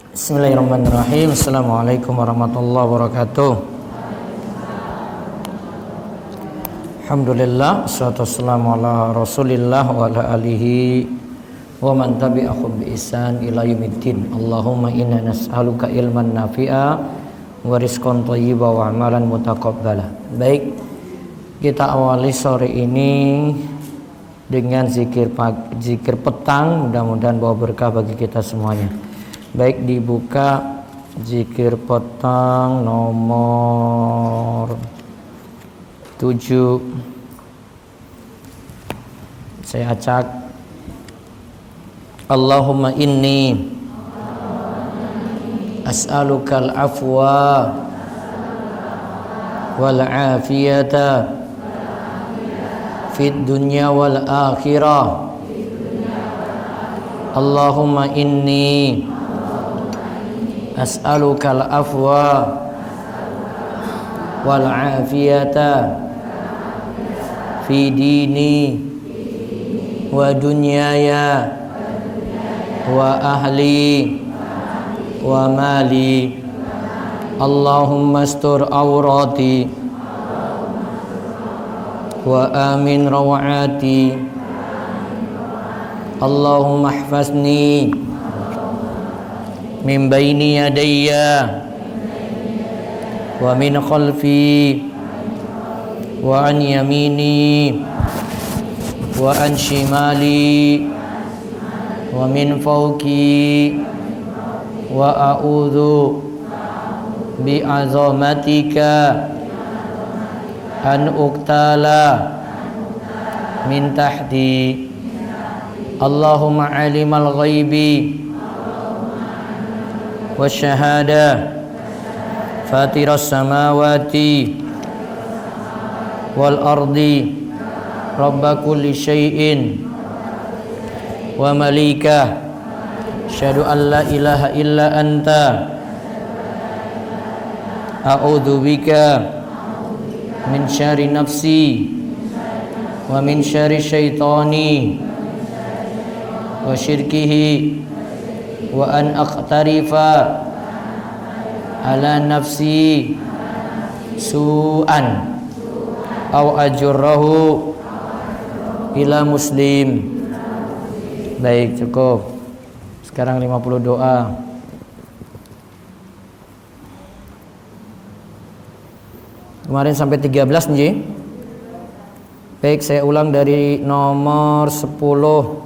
Bismillahirrahmanirrahim. Assalamualaikum warahmatullahi wabarakatuh. Alhamdulillah, wassalatu wassalamu ala Rasulillah wa ala alihi wa man tabi'ahum bi ihsan ila yaumiddin. Allahumma inna nas'aluka ilman nafi'a wa rizqan thayyiba wa amalan mutaqabbala. Baik, kita awali sore ini dengan zikir petang, mudah-mudahan bawa berkah bagi kita semuanya. Baik, dibuka zikir petang nomor 7. Saya acak. Allahumma inni as'alukal afwa wal afiyata fid dunya wal akhirah. Allahumma inni as'alukal afwa wal afiyata fi dini wa dunyaya wa ahli wa mali. Allahumma astur awrati wa amin rawati. Allahumma ihfazni min baini yadayya wa min khalfi wa an yamini wa an shimali wa min fawqi wa a'udzu bi azamatika an uqtala min tahti. Allahumma alimal ghaibi wasyahada fatiras samawati wal ardi rabba kulli syai'in wa malikah asyhadu an la ilaha illa anta a'udzu bika min syarri nafsi wa min syarri syaitani wa syirkihi wa an aqtarifa ala nafsi su'an aw ajurrahu ila muslim. Baik, cukup. Sekarang 50 doa. Kemarin sampai 13 nggih. Baik, saya ulang dari nomor 10.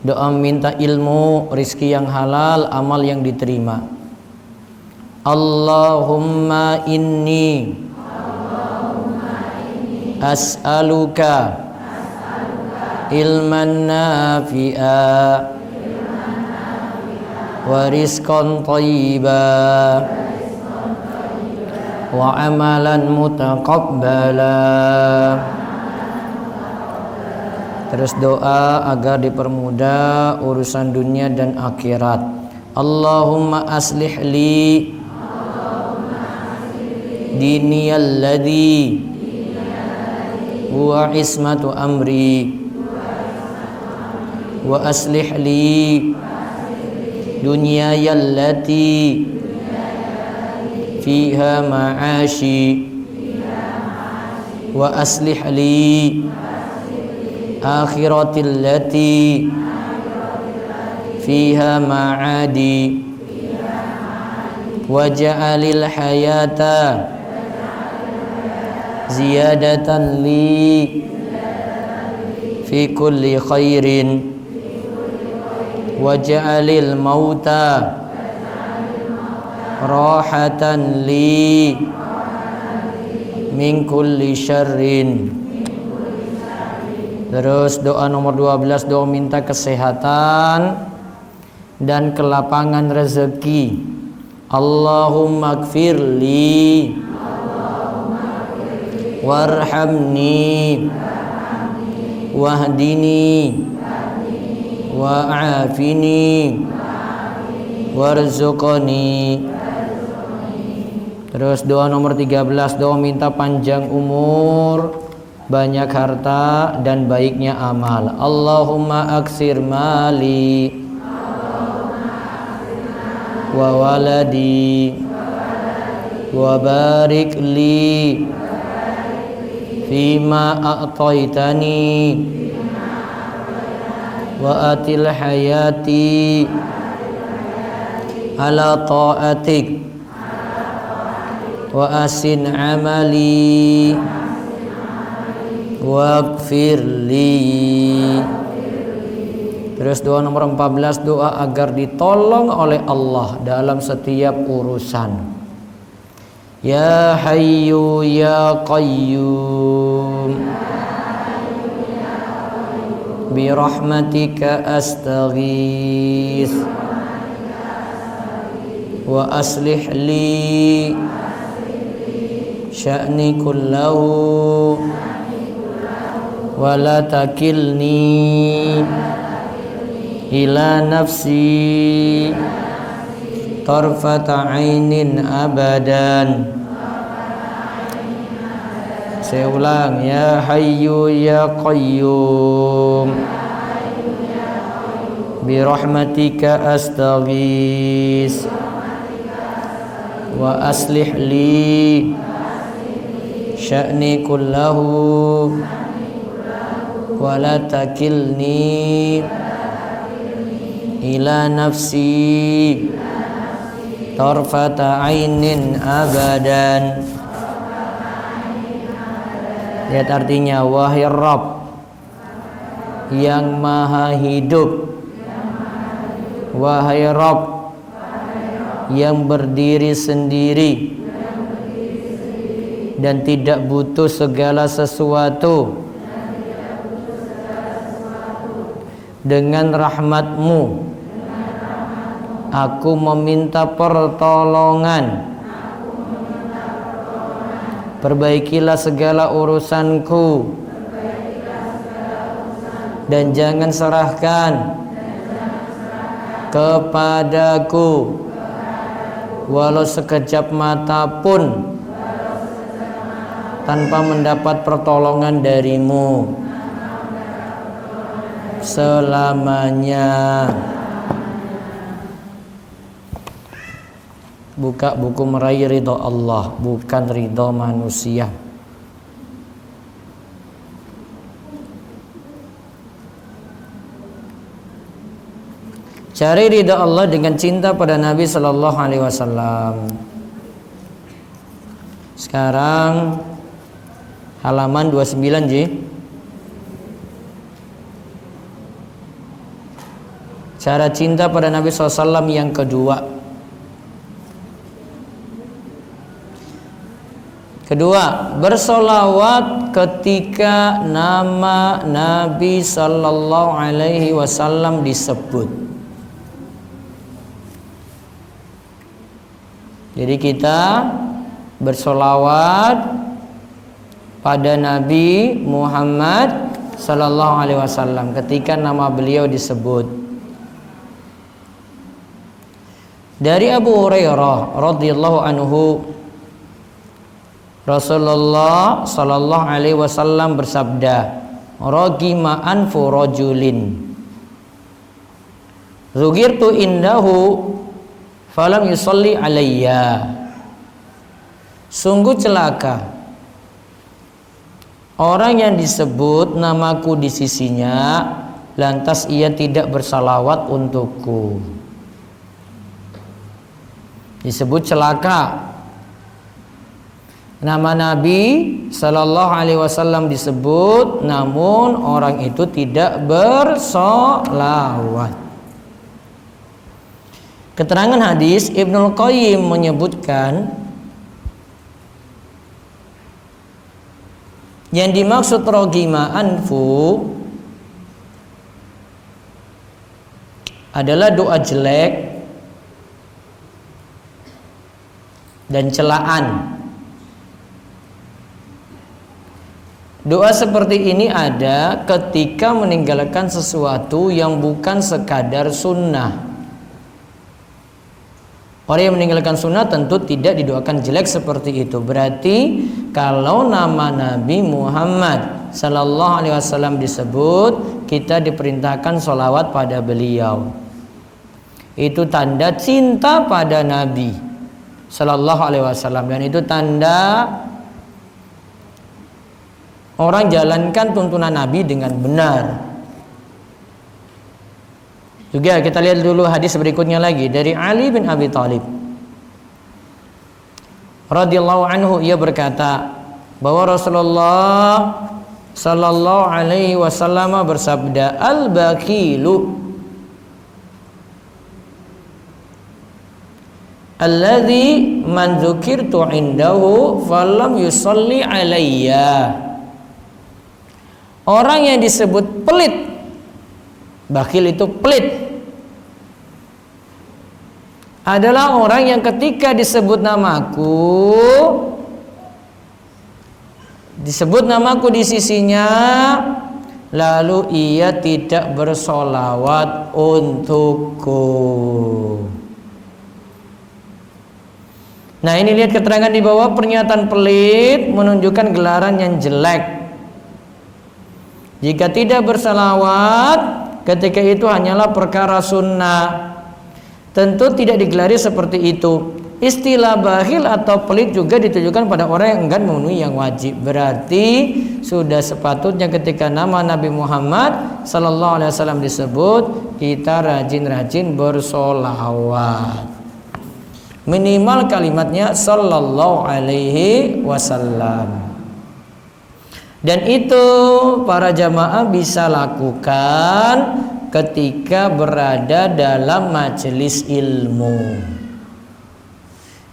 Doa minta ilmu, rizki yang halal, amal yang diterima. Allahumma inni as'aluka ilman nafi'a wa rizqan thayyiba wa amalan mutaqabbala. Terus doa agar dipermudah urusan dunia dan akhirat. Allahumma aslih li diniyal ladzi huwa ismatu amri wa aslih li dunyayal lati fiha ma'ashi wa aslih li akhiratil lati fiha ma'adi waja'alil hayata ziyadatan li fi kulli khairin waja'alil mauta rahatan li min kulli syarrin. Terus doa nomor 12, doa minta kesehatan dan kelapangan rezeki. Allahumma gfirli warhamni wahdini wa'afini warzuqni. Terus doa nomor 13, doa minta panjang umur, banyak harta dan baiknya amal. Allahumma aksir mali wa waladi wa barik li fima a'taitani wa atil hayati ala ta'atik wa asin amali waghfir li. Terus doa nomor 14, doa agar ditolong oleh Allah dalam setiap urusan. Ya Hayyu Ya Qayyum bi rahmatika astaghits wa aslih li sya'ni kullahu wa la takilni ila nafsi tarfata ainin abadan. Saya ulang, ya Hayyu Ya Qayyum bi rahmatika astaghits wa aslih li sya'ni kullahu wa la takilni ila nafsi tarfata ainin abadan. Lihat artinya, wahai Rabb yang maha hidup, wahai Rabb yang berdiri sendiri dan tidak butuh segala sesuatu, dengan rahmat-Mu aku meminta pertolongan. Perbaikilah segala urusanku dan jangan serahkan kepadaku walau sekejap mata pun tanpa mendapat pertolongan dari-Mu selamanya. Buka buku meraih ridho Allah, bukan ridho manusia. Cari ridho Allah dengan cinta pada Nabi Sallallahu Alaihi Wasallam. Sekarang halaman 29 J. Cara cinta pada Nabi SAW yang kedua. Kedua, bersolawat ketika nama Nabi Sallallahu Alaihi Wasallam disebut. Jadi kita bersolawat pada Nabi Muhammad Sallallahu Alaihi Wasallam ketika nama beliau disebut. Dari Abu Hurairah radhiyallahu anhu, Rasulullah Sallallahu Alaihi Wasallam bersabda, "Ragima anfu rajulin, zugirtu indahu, falam yusalli alayya." Sungguh celaka orang yang disebut namaku di sisinya, lantas ia tidak bersalawat untukku. Disebut celaka. Nama Nabi Sallallahu Alaihi Wasallam disebut, namun orang itu tidak bersolawat. Keterangan hadis, Ibnul Qayyim menyebutkan yang dimaksud rogima anfu adalah doa jelek dan celaan. Doa seperti ini ada ketika meninggalkan sesuatu yang bukan sekadar sunnah. Orang yang meninggalkan sunnah tentu tidak didoakan jelek seperti itu. Berarti kalau nama Nabi Muhammad Sallallahu Alaihi Wasallam disebut, kita diperintahkan sholawat pada beliau. Itu tanda cinta pada Nabi Sallallahu Alaihi Wasallam, dan itu tanda orang jalankan tuntunan Nabi dengan benar. Juga kita lihat dulu hadis berikutnya lagi dari Ali bin Abi Thalib radhiyallahu anhu. Ia berkata bahwa Rasulullah Sallallahu Alaihi Wasallam bersabda, al-baqilu alladzi man dzukirtu indahu falam yusalli alayya. Orang yang disebut pelit, bakhil itu pelit, adalah orang yang ketika disebut namaku di sisinya, lalu ia tidak bersolawat untukku. Nah, ini lihat keterangan di bawah, pernyataan pelit menunjukkan gelaran yang jelek. Jika tidak bersalawat ketika itu hanyalah perkara sunnah, tentu tidak digelari seperti itu. Istilah bakhil atau pelit juga ditujukan pada orang yang enggan memenuhi yang wajib. Berarti sudah sepatutnya ketika nama Nabi Muhammad Sallallahu Alaihi Wasallam disebut, kita rajin-rajin bersolawat. Minimal kalimatnya Sallallahu Alaihi Wasallam. Dan itu para jamaah bisa lakukan ketika berada dalam majelis ilmu.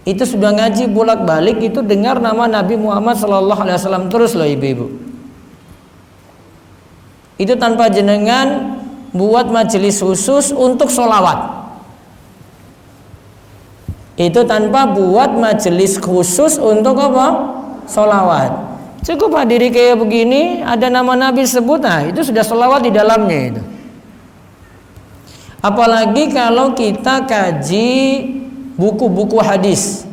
Itu sudah ngaji bolak-balik, itu dengar nama Nabi Muhammad Sallallahu Alaihi Wasallam terus loh ibu-ibu. Itu tanpa jenengan buat majelis khusus untuk sholawat. Itu tanpa buat majelis khusus untuk apa? Sholawat. Cukup hadiri kayak begini, ada nama Nabi sebut, nah itu sudah sholawat di dalamnya itu. Apalagi kalau kita kaji buku-buku hadis.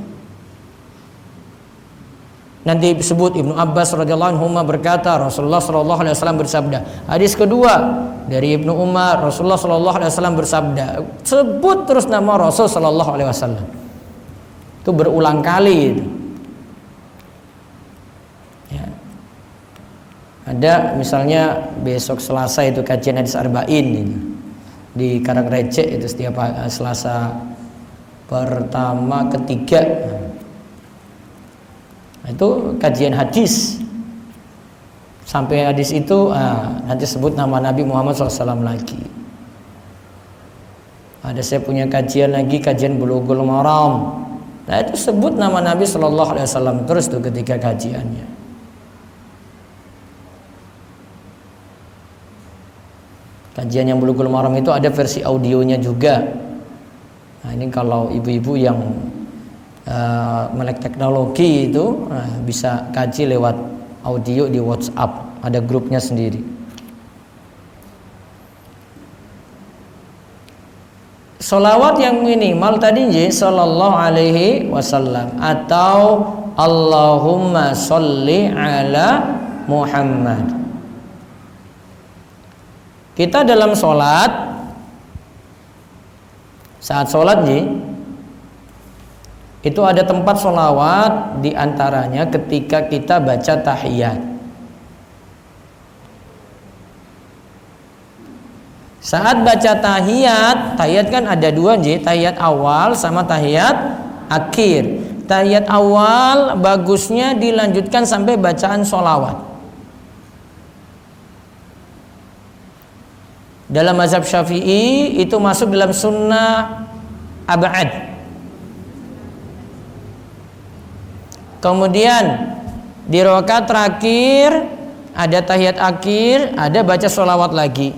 Nanti disebut Ibnu Abbas radhiyallahu anhu berkata Rasulullah sallallahu alaihi wasallam bersabda. Hadis kedua dari Ibnu Umar, Rasulullah sallallahu alaihi wasallam bersabda. Sebut terus nama Rasul sallallahu alaihi wasallam. Itu berulang kali itu. Ya. Ada misalnya besok Selasa itu kajian hadis arba'in itu. Di Karangrecek itu setiap Selasa pertama ketiga. Nah, itu kajian hadis. Sampai hadis itu nanti sebut nama Nabi Muhammad SAW lagi. Ada saya punya kajian lagi, kajian Bulughul Maram. Nah itu sebut nama Nabi Sallallahu Alaihi Wasallam terus tuh ketika kajiannya. Kajian yang Bulughul Maram itu ada versi audionya juga. Nah ini kalau ibu-ibu yang melek teknologi itu bisa kaji lewat audio di WhatsApp, ada grupnya sendiri. Sholawat yang minimal tadi Sallallahu Alaihi Wasallam atau Allahumma sholli ala Muhammad. Kita dalam sholat, saat sholat itu ada tempat sholawat, diantaranya ketika kita baca tahiyat. Saat baca tahiyat kan ada dua tahiyat awal sama tahiyat akhir. Tahiyat awal bagusnya dilanjutkan sampai bacaan sholawat. Dalam mazhab Syafi'i itu masuk dalam sunnah ab'ad. Kemudian di rakaat terakhir ada tahiyat akhir, ada baca sholawat lagi.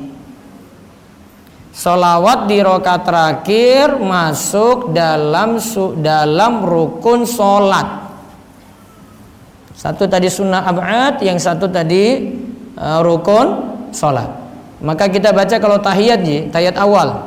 Sholawat di rakaat terakhir masuk dalam rukun sholat. Satu tadi sunnah ab'ad, yang satu tadi rukun sholat. Maka kita baca kalau tahiyat tahiyat awal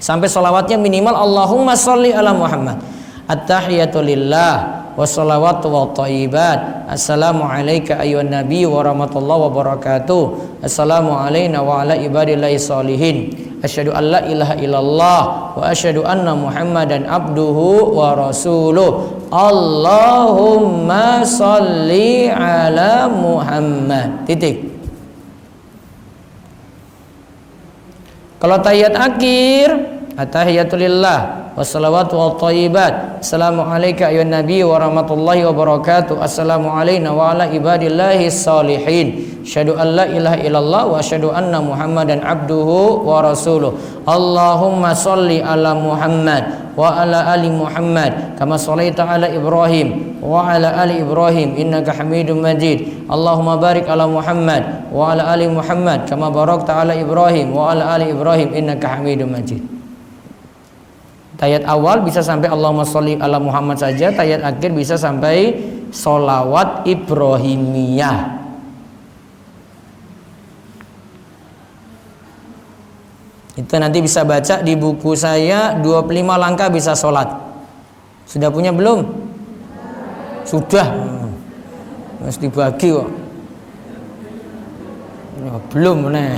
sampai sholawatnya minimal Allahumma sholli ala Muhammad. At-tahiyatu lillah wassalawatu wa thayyibat. Assalamu alayka ayyuhan nabiy wa rahmatullahi wa barakatuh. Assalamu alayna wa ala ibadillahi sholihin. asyhadu an la ilaha illallah wa asyhadu anna Muhammadan abduhu wa rasuluh. Allahumma sholli ala Muhammad. Titik. Kalau tahiyat akhir, at-tahiyatulillah wassalawatu wathayyibat. Assalamualaikum ayuhan nabi wa rahmatullahi wa barakatuh. Assalamu alayna wa ala ibadillahi salihin. Asyhadu an la ilaha illallah wa asyhadu anna Muhammadan abduhu wa rasuluh. Allahumma sholli ala Muhammad wa ala ali Muhammad kama shallaita ala Ibrahim wa ala ali Ibrahim innaka Hamidum Majid. Allahumma barik ala Muhammad wa ala ali Muhammad kama barakta ala Ibrahim wa ala ali Ibrahim innaka Hamidum Majid. Tahiyat awal bisa sampai Allahumma sholli ala Muhammad saja, tahiyat akhir bisa sampai sholawat Ibrahimiyah. Itu nanti bisa baca di buku saya 25 langkah bisa sholat. Sudah punya belum? Sudah. Harus dibagi kok. Ya, belum nih.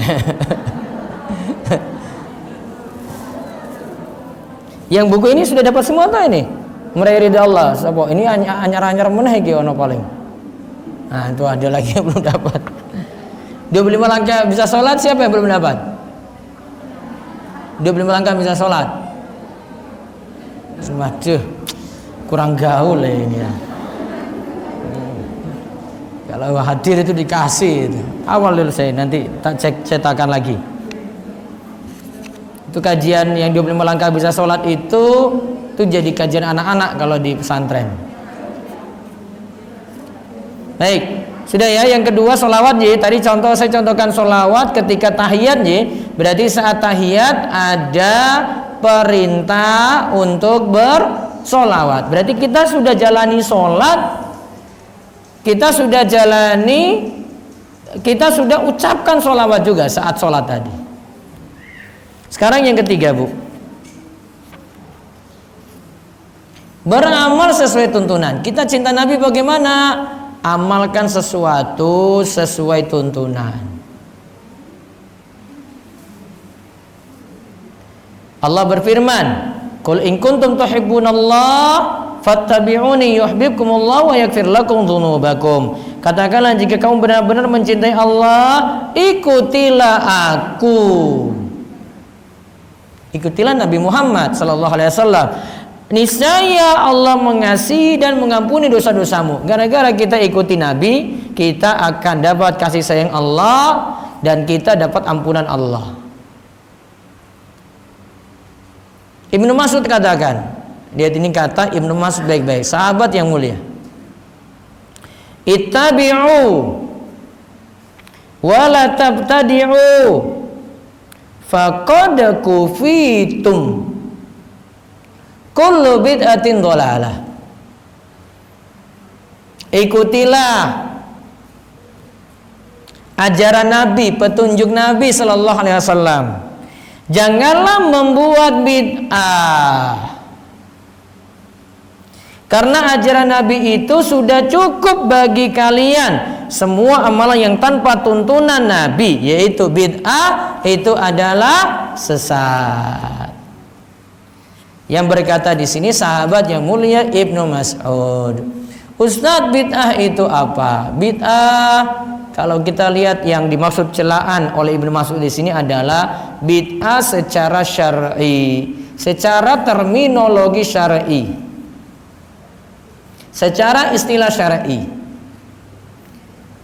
Yang buku ini sudah dapat semua tak ini? Meraih ridha Allah. Ini anyar-anyar meneh iki ono paling. Nah, itu ada lagi yang belum dapat. 25 langkah bisa sholat, siapa yang belum dapat? 25 langkah bisa sholat. Waduh, kurang gaul ya ini ya. Kalau hadir itu dikasih itu. Awal dulu saya, nanti tak cetakan lagi. Itu kajian yang 25 langkah bisa sholat itu jadi kajian anak-anak kalau di pesantren. Baik, sudah ya. Yang kedua sholawat ya. Tadi saya contohkan sholawat ketika tahiyat ya. Berarti saat tahiyat ada perintah untuk bersolawat. Berarti kita sudah jalani sholat, kita sudah ucapkan sholawat juga saat sholat tadi. Sekarang yang ketiga, Bu, beramal sesuai tuntunan. Kita cinta Nabi bagaimana? Amalkan sesuatu sesuai tuntunan. Allah berfirman, "Qul in kuntum tuhibbunallah fattabi'uni yuhibbukumullah wa yaghfir lakum dzunubakum." Katakanlah jika kamu benar-benar mencintai Allah, ikutilah aku. Ikutilah Nabi Muhammad sallallahu alaihi wasallam. Niscaya Allah mengasihi dan mengampuni dosa-dosamu. Gara-gara kita ikuti Nabi, kita akan dapat kasih sayang Allah dan kita dapat ampunan Allah. Ibnu Mas'ud katakan, lihat ini kata Ibnu Mas'ud baik-baik, sahabat yang mulia. Ittabi'u wa la tabtadi'u faqad kufitum kullu bid'atin dhalalah. Ikutilah ajaran Nabi, petunjuk Nabi sallallahu alaihi wasallam. Janganlah membuat bid'ah. Karena ajaran Nabi itu sudah cukup bagi kalian. Semua amalan yang tanpa tuntunan Nabi, yaitu bid'ah, itu adalah sesat. Yang berkata di sini sahabat yang mulia Ibnu Mas'ud. Ustadz, bid'ah itu apa? Bid'ah, kalau kita lihat yang dimaksud celaan oleh Ibnu Mas'ud di sini adalah bid'ah secara syar'i, secara terminologi syar'i, secara istilah syar'i.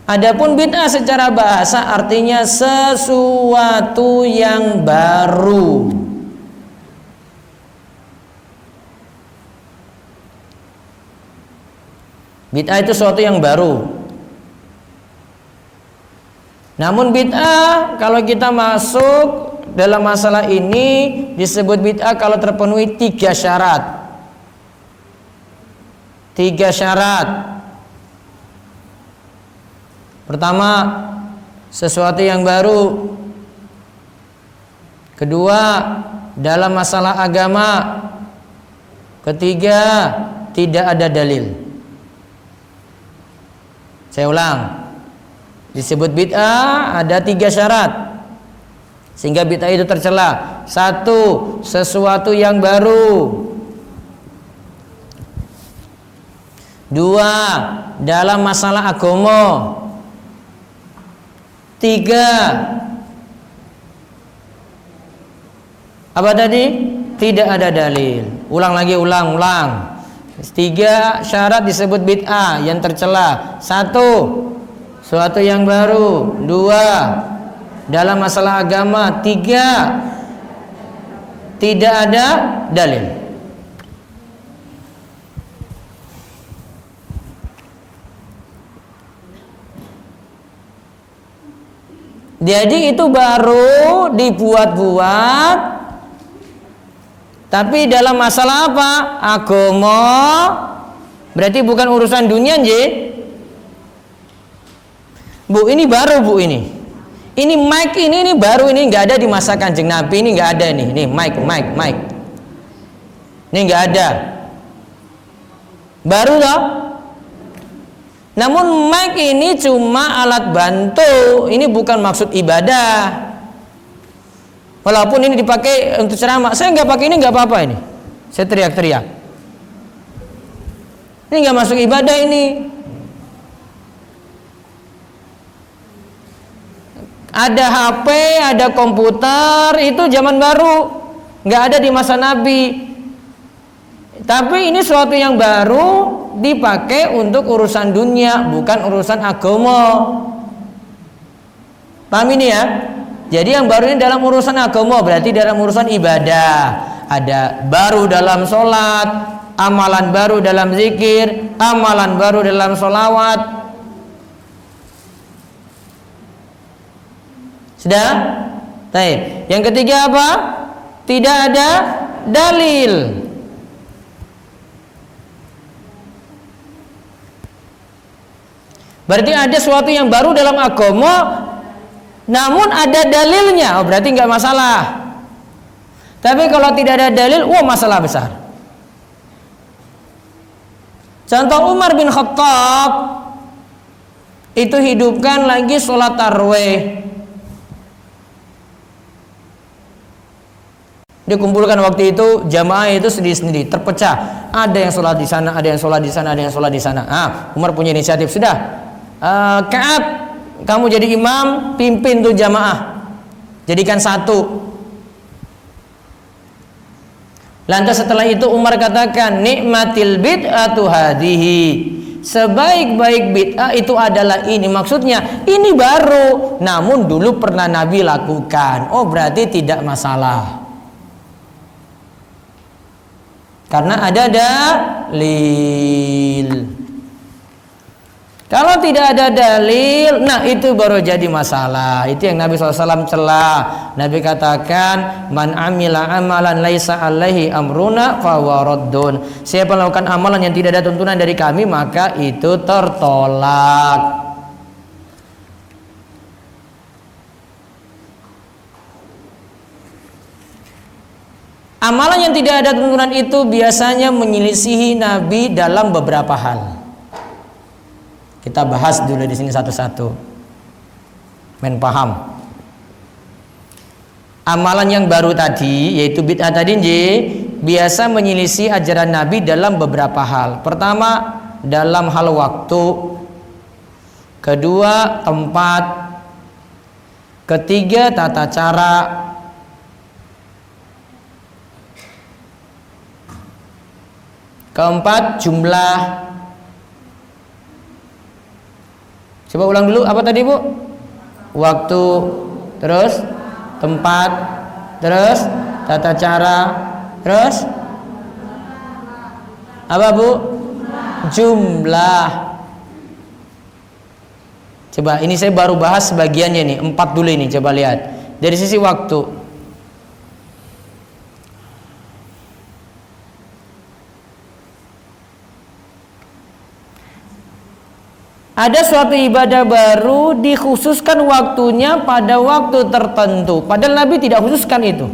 Adapun bid'ah secara bahasa artinya sesuatu yang baru. Bid'ah itu sesuatu yang baru. Namun bid'ah kalau kita masuk dalam masalah ini disebut bid'ah kalau terpenuhi 3 syarat. 3 syarat. Pertama, sesuatu yang baru. Kedua, dalam masalah agama. Ketiga, tidak ada dalil. Saya ulang. Disebut bid'ah ada 3 syarat. Sehingga bid'ah itu tercela. Satu, sesuatu yang baru. Dua, dalam masalah agama. Tiga, apa tadi? Tidak ada dalil. Ulang lagi, ulang. Tiga syarat disebut bid'ah yang tercela. Satu, sesuatu yang baru. Dua, dalam masalah agama. Tiga, tidak ada dalil. Jadi itu baru dibuat-buat, tapi dalam masalah apa? Agama. Berarti bukan urusan dunia, nggih. Bu, ini baru, Bu, ini. Ini mic ini baru, ini nggak ada di masa Kanjeng Nabi, ini nggak ada nih. Nih mic. Ini nggak ada. Baru toh? Namun mic ini cuma alat bantu, ini bukan maksud ibadah. Walaupun ini dipakai untuk ceramah, saya nggak pakai ini nggak apa-apa ini. Saya teriak-teriak. Ini nggak masuk ibadah ini. Ada HP, ada komputer, itu zaman baru, nggak ada di masa Nabi. Tapi ini sesuatu yang baru dipakai untuk urusan dunia, bukan urusan agama. Paham ini ya? Jadi yang baru ini dalam urusan agama, berarti dalam urusan ibadah. Ada baru dalam sholat, amalan baru dalam zikir, amalan baru dalam sholawat. Sudah? Baik. Yang ketiga apa? Tidak ada dalil. Berarti ada sesuatu yang baru dalam agama, namun ada dalilnya. Oh, berarti nggak masalah. Tapi kalau tidak ada dalil, masalah besar. Contoh Umar bin Khattab itu hidupkan lagi sholat tarawih. Dikumpulkan waktu itu jamaah itu sendiri-sendiri, terpecah. Ada yang sholat di sana, ada yang sholat di sana, ada yang sholat di sana. Umar punya inisiatif, sudah. Ka'ab, kamu jadi imam, pimpin tuh jamaah, jadikan satu. Lantas setelah itu Umar katakan, nikmatil bid'atu hadhihi, sebaik-baik bid'ah itu adalah ini. Maksudnya ini baru, namun dulu pernah Nabi lakukan. Oh, berarti tidak masalah, karena ada dalil. Kalau tidak ada dalil, nah itu baru jadi masalah. Itu yang Nabi SAW celah. Nabi katakan, man amila amalan laisa alaihi amruna fahuwa raddun. Siapa melakukan amalan yang tidak ada tuntunan dari kami, maka itu tertolak. Amalan yang tidak ada tuntunan itu biasanya menyelisihi Nabi dalam beberapa hal. Kita bahas dulu di sini satu-satu. Men paham. Amalan yang baru tadi, yaitu bid'ah tadi, biasa menyelisih ajaran Nabi dalam beberapa hal. Pertama, dalam hal waktu. Kedua, tempat. Ketiga, tata cara. Keempat, jumlah. Coba ulang dulu, apa tadi, Bu? Waktu, terus tempat, terus tata cara, terus apa, Bu? Jumlah. Coba ini saya baru bahas sebagiannya nih, 4 dulu ini, coba lihat. Dari sisi waktu, ada suatu ibadah baru dikhususkan waktunya pada waktu tertentu, padahal Nabi tidak khususkan itu.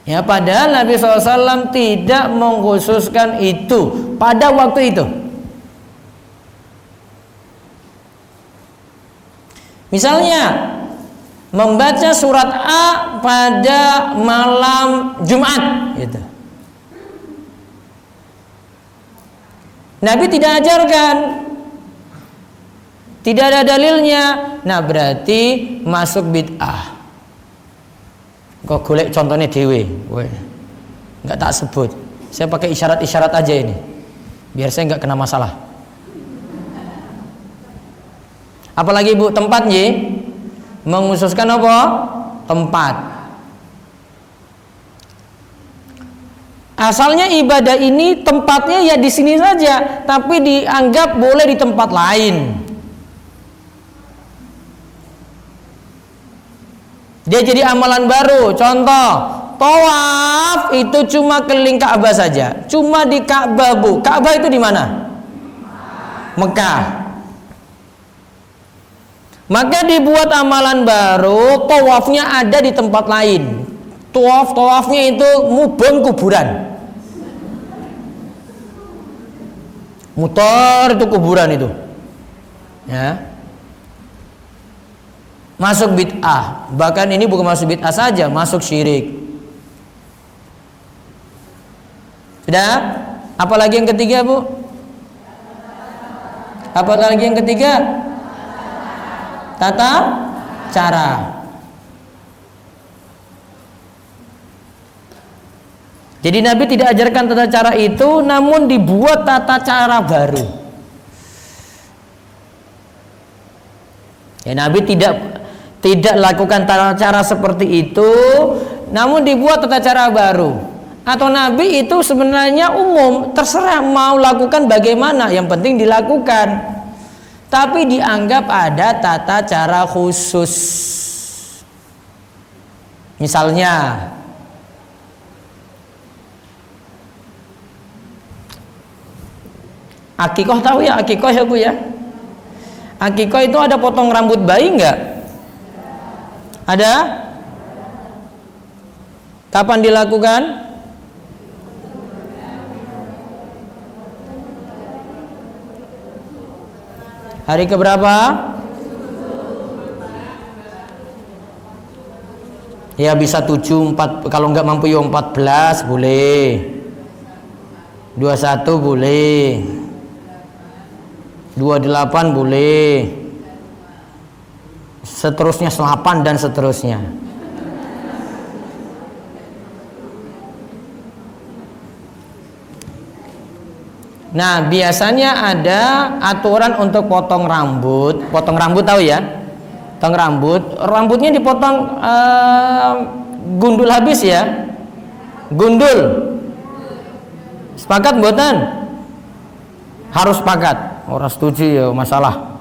Ya, padahal Nabi SAW tidak mengkhususkan itu pada waktu itu. Misalnya membaca surat A pada malam Jumat gitu. Nabi tidak ajarkan, tidak ada dalilnya. Nah berarti masuk bid'ah. Kok golek contohnya dewe, nggak tak sebut. Saya pakai isyarat-isyarat aja ini, biar saya nggak kena masalah. Apalagi Bu, tempat mengkhususkan apa? Tempat. Asalnya ibadah ini tempatnya ya di sini saja, tapi dianggap boleh di tempat lain. Dia jadi amalan baru. Contoh, tawaf itu cuma keliling Ka'bah saja. Cuma di Ka'bah, Bu. Ka'bah itu di mana? Mekah. Maka dibuat amalan baru, tawafnya ada di tempat lain. Tawafnya itu mubeng kuburan. Mutar itu kuburan itu. Ya. Masuk bid'ah. Bahkan ini bukan masuk bid'ah saja, masuk syirik. Sudah? Apalagi yang ketiga, Bu? Apalagi yang ketiga? Tata cara. Jadi Nabi tidak ajarkan tata cara itu, namun dibuat tata cara baru. Ya, Nabi tidak lakukan tata cara seperti itu, namun dibuat tata cara baru. Atau Nabi itu sebenarnya umum, terserah mau lakukan bagaimana, yang penting dilakukan. Tapi dianggap ada tata cara khusus. Misalnya, akikoh, tahu ya akikoh ya Bu ya? Akikoh itu ada potong rambut bayi enggak? Ada? Kapan dilakukan? Hari keberapa? Ya bisa 7, 4, kalau nggak mampu ya 14 boleh. 21 boleh. 28 boleh. Seterusnya 8 dan seterusnya. Nah, biasanya ada aturan untuk potong rambut. Potong rambut tahu ya? Potong rambut. Rambutnya dipotong gundul habis ya? Gundul. Sepakat mboten? Harus sepakat. Orang setuju ya masalah.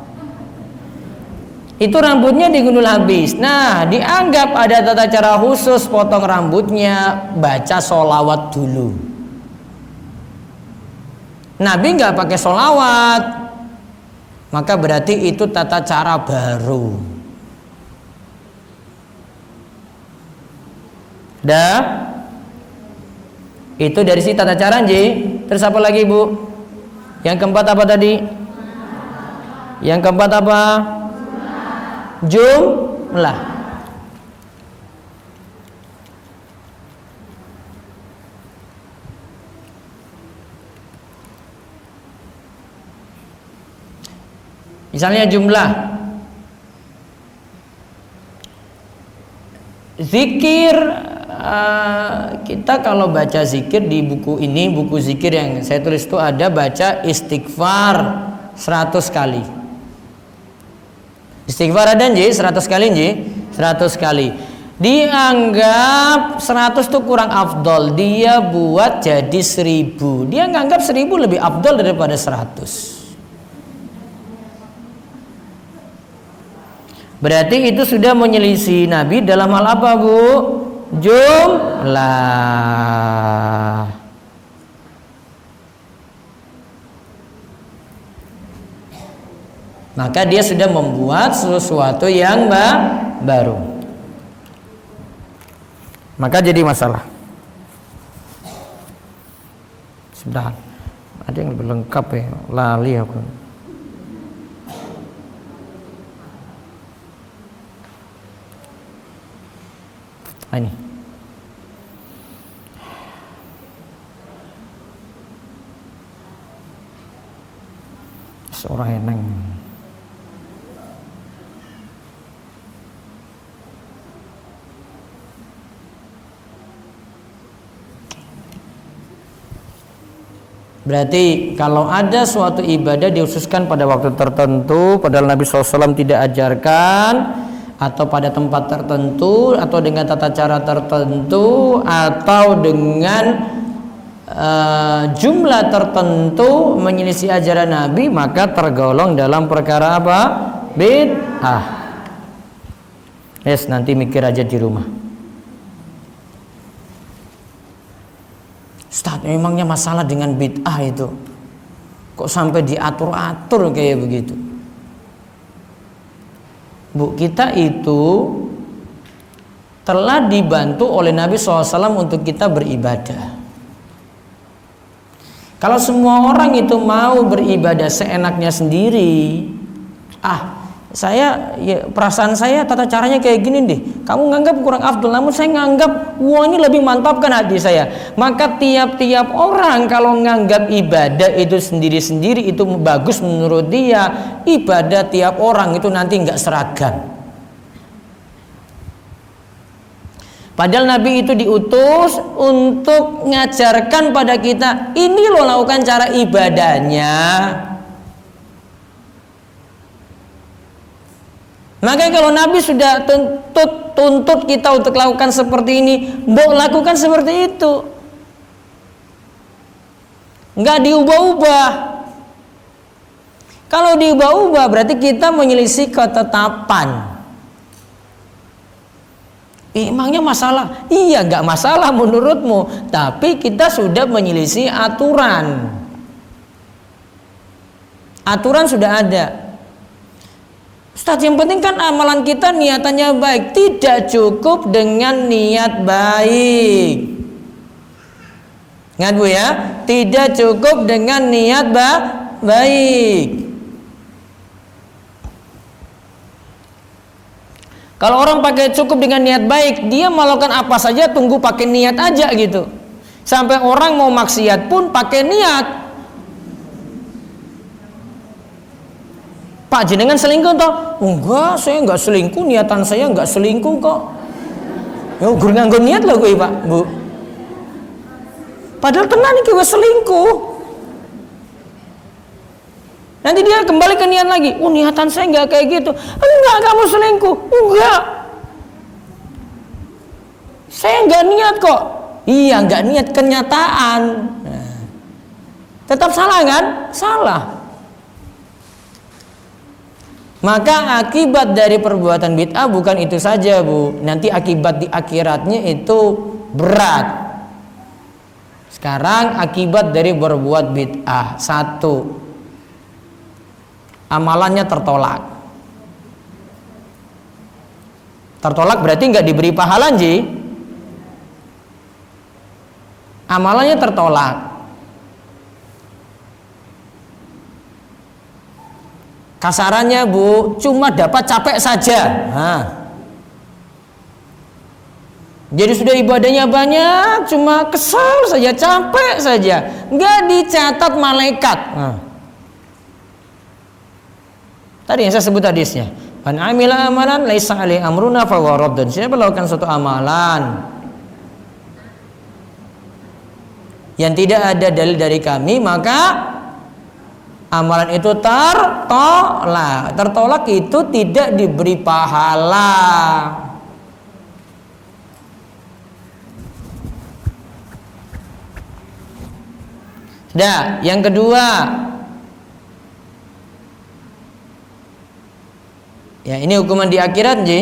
Itu rambutnya digundul habis. Nah, dianggap ada tata cara khusus potong rambutnya, baca sholawat dulu. Nabi nggak pakai sholawat, maka berarti itu tata cara baru. Dah? Itu dari si tata cara Terus apa lagi Bu? Yang keempat apa tadi? Yang keempat apa? Jumlah. Misalnya jumlah. Zikir, kita kalau baca zikir di buku ini, buku zikir yang saya tulis itu ada baca istighfar 100 kali. Istighfar ada 100 kali 100 kali. Dianggap 100 itu kurang afdol, dia buat jadi 1000. Dia nganggap 1000 lebih afdol daripada 100. Berarti itu sudah menyelisih Nabi dalam hal apa Bu? Jumlah. Maka dia sudah membuat sesuatu yang baru. Maka jadi masalah. Sudah. Ada yang lebih lengkap ya, lali aku. Ini seorang eneng. Berarti kalau ada suatu ibadah dikhususkan pada waktu tertentu, padahal Nabi SAW tidak ajarkan, atau pada tempat tertentu, atau dengan tata cara tertentu, atau dengan jumlah tertentu menyelisih ajaran Nabi, maka tergolong dalam perkara apa? Bid'ah. Yes, nanti mikir aja di rumah. Ustaz, memangnya masalah dengan bid'ah itu kok sampai diatur-atur kayak begitu? Bu, kita itu telah dibantu oleh Nabi SAW untuk kita beribadah. Kalau semua orang itu mau beribadah seenaknya sendiri, perasaan saya tata caranya kayak gini deh, kamu nganggap kurang afdol, namun saya nganggap wah ini lebih mantapkan hati saya. Maka tiap-tiap orang kalau nganggap ibadah itu sendiri-sendiri itu bagus menurut dia, ibadah tiap orang itu nanti nggak seragam. Padahal Nabi itu diutus untuk ngajarkan pada kita, ini loh lakukan cara ibadahnya. Maka kalau Nabi sudah tuntut kita untuk lakukan seperti ini, lakukan seperti itu. Enggak diubah-ubah. Kalau diubah-ubah berarti kita menyelisih ketetapan. Emangnya masalah? Iya, enggak masalah menurutmu, tapi kita sudah menyelisih aturan. Aturan sudah ada. Ustaz, yang penting kan amalan kita niatannya baik. Tidak cukup dengan niat baik. Ingat Bu ya, tidak cukup dengan niat baik. Kalau orang pakai cukup dengan niat baik, dia melakukan apa saja tunggu pakai niat aja gitu. Sampai orang mau maksiat pun pakai niat. Pak, jenengan selingkuh toh? Enggak, saya enggak selingkuh, niatan saya enggak selingkuh kok. Yo, gur nganggo niat loh gue, Pak, Bu. Padahal tenan iki wis selingkuh. Nanti dia kembali ke niat lagi. Oh, niatan saya enggak kayak gitu. Enggak, kamu selingkuh. Enggak. Saya enggak niat kok. Iya, enggak niat, kenyataan. Nah, tetap salah kan? Salah. Maka akibat dari perbuatan bid'ah bukan itu saja, Bu. Nanti akibat di akhiratnya itu berat. Sekarang akibat dari berbuat bid'ah. 1, amalannya tertolak. Tertolak berarti nggak diberi pahala, Ji. Amalannya tertolak. Kasarannya, Bu, cuma dapat capek saja. Jadi sudah ibadahnya banyak, cuma kesal saja, capek saja, nggak dicatat malaikat. Tadi yang saya sebut hadisnya, man amila amalan laisa alaihi amruna fa huwa raddun. Siapa melakukan suatu amalan yang tidak ada dalil dari kami, maka amalan itu tertolak. Tertolak itu tidak diberi pahala. Nah, yang kedua, ya ini hukuman di akhirat, Ji.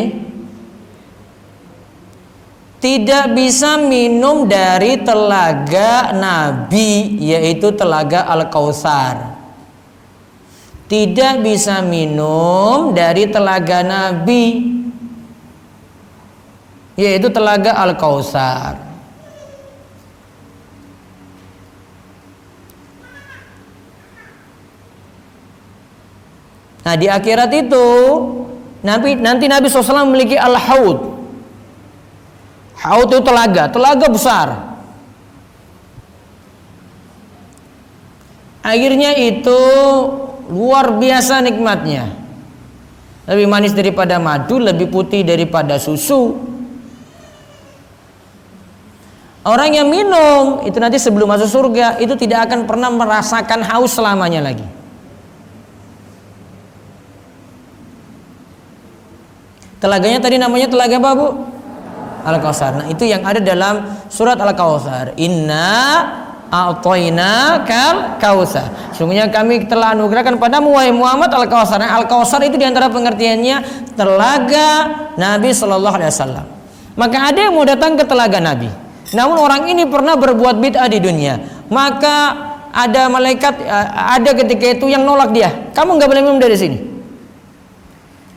Tidak bisa minum dari telaga Nabi, yaitu telaga Al-Kautsar. Tidak bisa minum dari telaga Nabi, yaitu telaga Al-Kautsar. Nah, di akhirat itu nanti Nabi SAW memiliki Al-Haud. Haud itu telaga besar. Airnya itu luar biasa nikmatnya. Lebih manis daripada madu, lebih putih daripada susu. Orang yang minum itu nanti sebelum masuk surga itu tidak akan pernah merasakan haus selamanya lagi. Telaganya tadi namanya telaga apa, Bu? Al-Kautsar. Nah, itu yang ada dalam surat Al-Kautsar. Inna a'tainakal kautsar. Sungguhnya kami telah anugerahkan padamu wahai Muhammad Al-Kautsar. Nah, Al-Kautsar itu diantara pengertiannya telaga Nabi Shallallahu Alaihi Wasallam. Maka ada yang mau datang ke telaga Nabi. Namun orang ini pernah berbuat bid'ah di dunia. Maka ada malaikat ada ketika itu yang nolak dia. Kamu nggak boleh minum dari sini.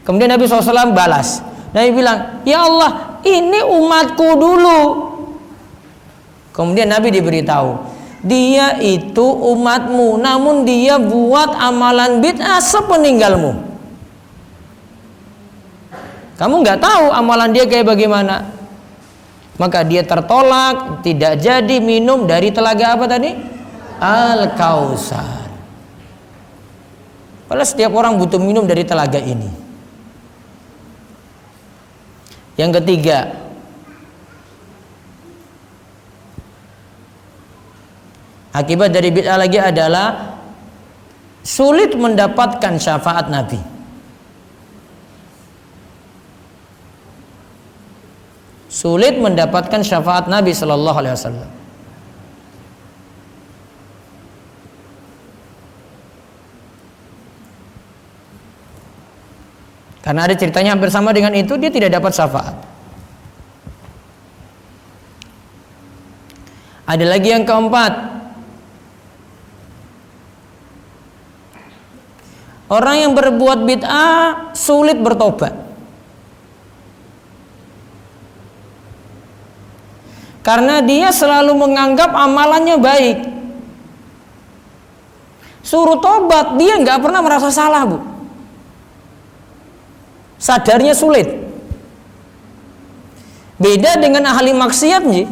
Kemudian Nabi SAW balas. Nabi bilang, ya Allah, ini umatku dulu. Kemudian Nabi diberitahu, dia itu umatmu, namun dia buat amalan bid'ah sepeninggalmu. Kamu nggak tahu amalan dia kayak bagaimana. Maka dia tertolak, tidak jadi minum dari telaga apa tadi? Al-Kautsar. Padahal setiap orang butuh minum dari telaga ini. Yang ketiga, akibat dari bid'ah lagi adalah sulit mendapatkan syafaat Nabi. Sulit mendapatkan syafaat Nabi Sallallahu Alaihi Wasallam. Karena ada ceritanya hampir sama dengan itu, dia tidak dapat syafaat. Ada lagi yang keempat, orang yang berbuat bid'ah sulit bertobat. Karena dia selalu menganggap amalannya baik. Suruh tobat, dia nggak pernah merasa salah, Bu. Sadarnya sulit. Beda dengan ahli maksiat nih.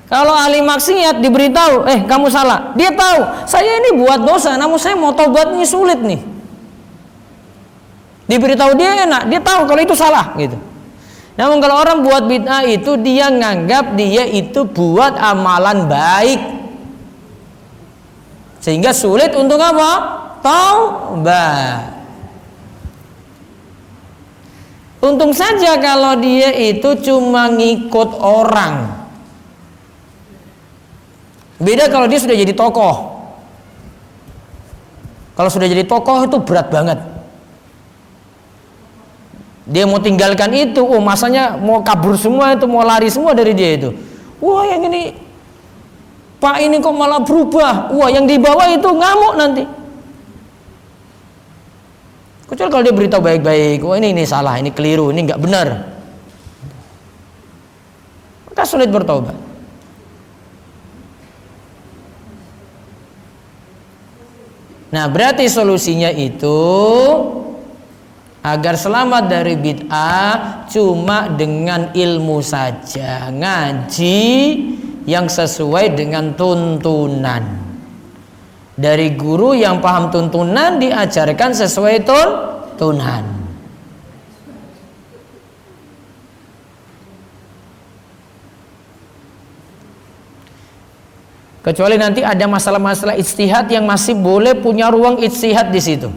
Kalau ahli maksiat diberitahu, kamu salah. Dia tahu, saya ini buat dosa, namun saya mau tobat ini sulit nih. Diberitahu dia enak, dia tahu kalau itu salah gitu. Namun kalau orang buat bid'ah itu dia nganggap dia itu buat amalan baik. Sehingga sulit untuk apa? Taubat. Untung saja kalau dia itu cuma ngikut orang. Beda kalau dia sudah jadi tokoh. Kalau sudah jadi tokoh itu berat banget. Dia mau tinggalkan itu, masanya mau kabur semua itu, mau lari semua dari dia itu. Wah, yang ini Pak ini kok malah berubah. Wah, yang di bawah itu ngamuk nanti. Kecuali kalau dia beritahu baik-baik, wah ini salah, ini keliru, ini nggak benar, maka sulit bertobat. Nah, berarti solusinya itu agar selamat dari bid'ah cuma dengan ilmu saja, ngaji yang sesuai dengan tuntunan. Dari guru yang paham tuntunan, diajarkan sesuai tuntunan. Kecuali nanti ada masalah-masalah ijtihad yang masih boleh punya ruang ijtihad di situ.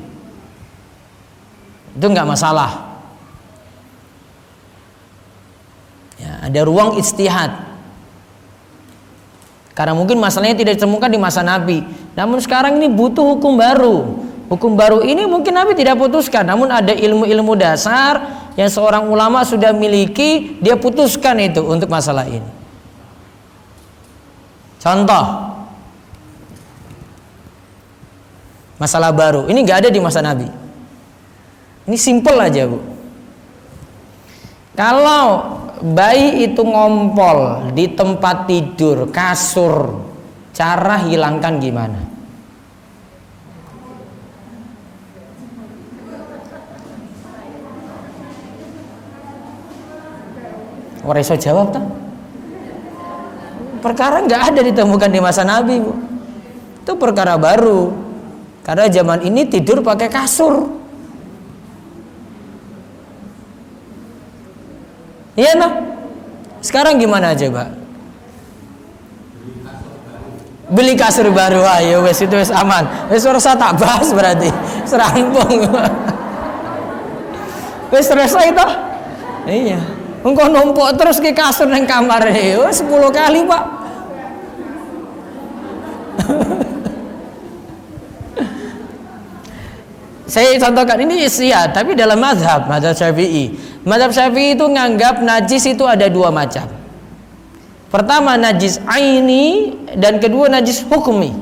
Itu nggak masalah. Ya, ada ruang ijtihad. Karena mungkin masalahnya tidak ditemukan di masa Nabi. Namun sekarang ini butuh hukum baru. Hukum baru ini mungkin Nabi tidak putuskan. Namun ada ilmu-ilmu dasar yang seorang ulama sudah miliki, dia putuskan itu untuk masalah ini. Contoh, masalah baru. Ini nggak ada di masa Nabi. Ini simple aja, Bu. Kalau bayi itu ngompol di tempat tidur, kasur, cara hilangkan gimana? ora iso jawab ta? Perkara nggak ada ditemukan di masa Nabi, Bu. Itu perkara baru. Karena zaman ini tidur pakai kasur. Iya nah. Sekarang gimana aja, Pak? Beli kasur baru, ayo wes itu wes aman. Wes ora tak bahas berarti. Serampung. Wes selesai toh? Iya. Engko numpuk terus ke kasur nang kamar wes 10 kali, Pak. Saya contohkan ini istiad, tapi dalam mazhab Syafi'i. Mazhab Syafi'i itu nganggap najis itu ada dua macam. Pertama najis aini dan kedua najis hukmi.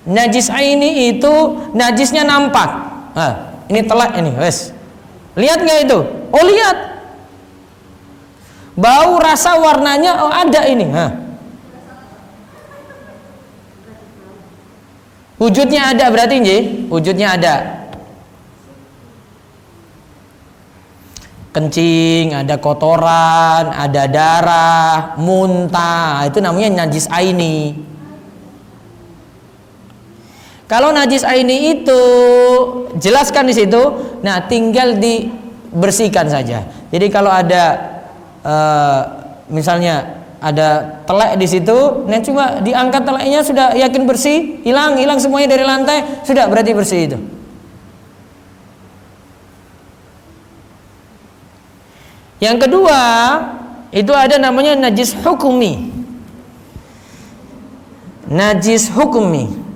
Najis aini itu najisnya nampak. Nah, ini telak ini, wes. Lihat nggak itu? Oh lihat. Bau, rasa, warnanya, oh ada ini. Wujudnya ada berarti nggih? Wujudnya ada. Kencing, ada kotoran, ada darah, muntah, itu namanya najis aini. Kalau najis aini itu jelaskan di situ, nah tinggal dibersihkan saja. Jadi kalau ada misalnya ada telek di situ, nah cuma diangkat teleknya sudah yakin bersih, hilang semuanya dari lantai, sudah berarti bersih itu. Yang kedua, itu ada namanya najis hukmi. Najis hukmi.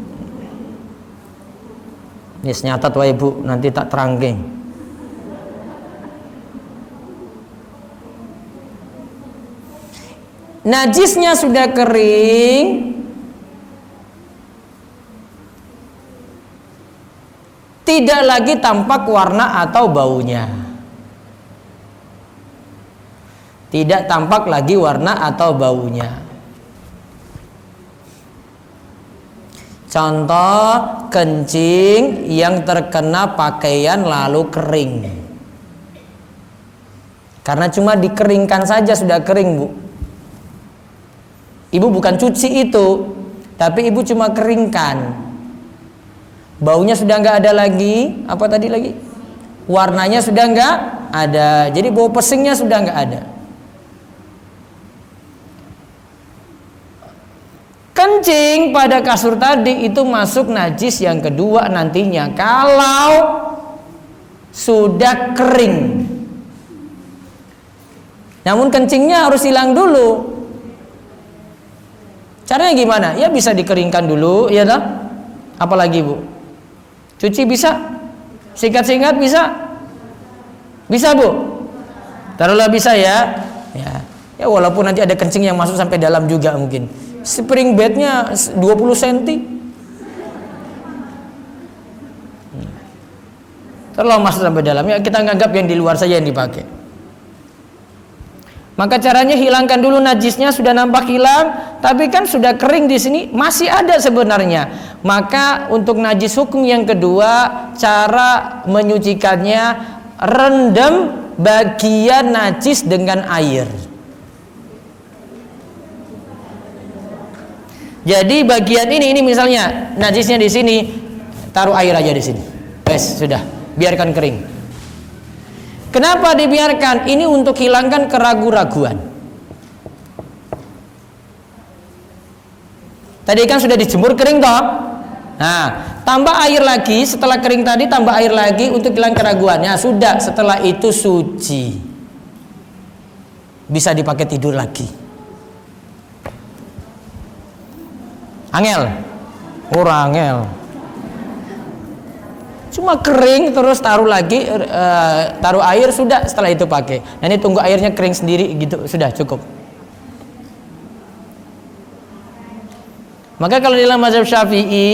Yes, nyatat wae Bu, nanti tak terangke. Najisnya sudah kering, tidak lagi tampak warna atau baunya. Tidak tampak lagi warna atau baunya. Contoh kencing yang terkena pakaian lalu kering. Karena cuma dikeringkan saja sudah kering, Bu. Ibu bukan cuci itu, tapi ibu cuma keringkan. Baunya sudah nggak ada lagi. Apa tadi lagi? Warnanya sudah nggak ada. Jadi bau pesingnya sudah nggak ada. Kencing pada kasur tadi itu masuk najis yang kedua nantinya kalau sudah kering. Namun kencingnya harus hilang dulu. Caranya gimana? Ya bisa dikeringkan dulu, ya toh? Apalagi Bu? Cuci bisa? Sikat-sikat bisa? Bisa Bu? Taruhlah bisa ya. Ya walaupun nanti ada kencing yang masuk sampai dalam juga mungkin. Spring bednya 20 cm. Terlalu masuk sampai dalam. Ya kita nganggap yang di luar saja yang dipakai. Maka caranya hilangkan dulu najisnya, sudah nampak hilang, tapi kan sudah kering di sini masih ada sebenarnya. Maka untuk najis hukum yang kedua, cara menyucikannya rendam bagian najis dengan air. Jadi bagian ini misalnya najisnya di sini, taruh air aja di sini. Wes, sudah, biarkan kering. Kenapa dibiarkan? Ini untuk hilangkan keraguan-raguan. Tadi kan sudah dijemur kering toh? Nah, tambah air lagi, setelah kering tadi tambah air lagi untuk hilang keraguannya. Sudah, setelah itu suci. Bisa dipakai tidur lagi. Angel. Ora angel. Cuma kering terus taruh lagi, taruh air sudah, setelah itu pakai. Nah ini tunggu airnya kering sendiri gitu, sudah cukup. Maka kalau dalam mazhab Syafi'i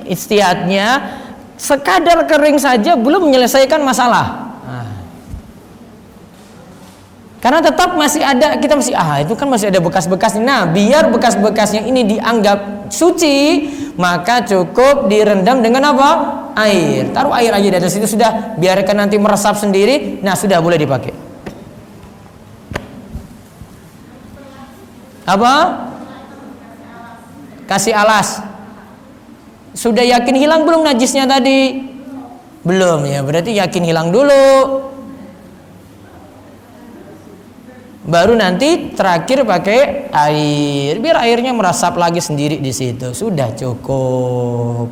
ijtihadnya sekadar kering saja belum menyelesaikan masalah. Karena tetap masih ada, kita masih itu kan masih ada bekas-bekasnya. Nah biar bekas-bekasnya ini dianggap suci, maka cukup direndam dengan apa? Air. Taruh air aja di atas itu, sudah, biarkan nanti meresap sendiri. Nah, sudah boleh dipakai. Apa? Kasih alas. Sudah yakin hilang belum najisnya tadi? Belum ya, berarti yakin hilang dulu. Baru nanti terakhir pakai air, biar airnya meresap lagi sendiri di situ. Sudah cukup.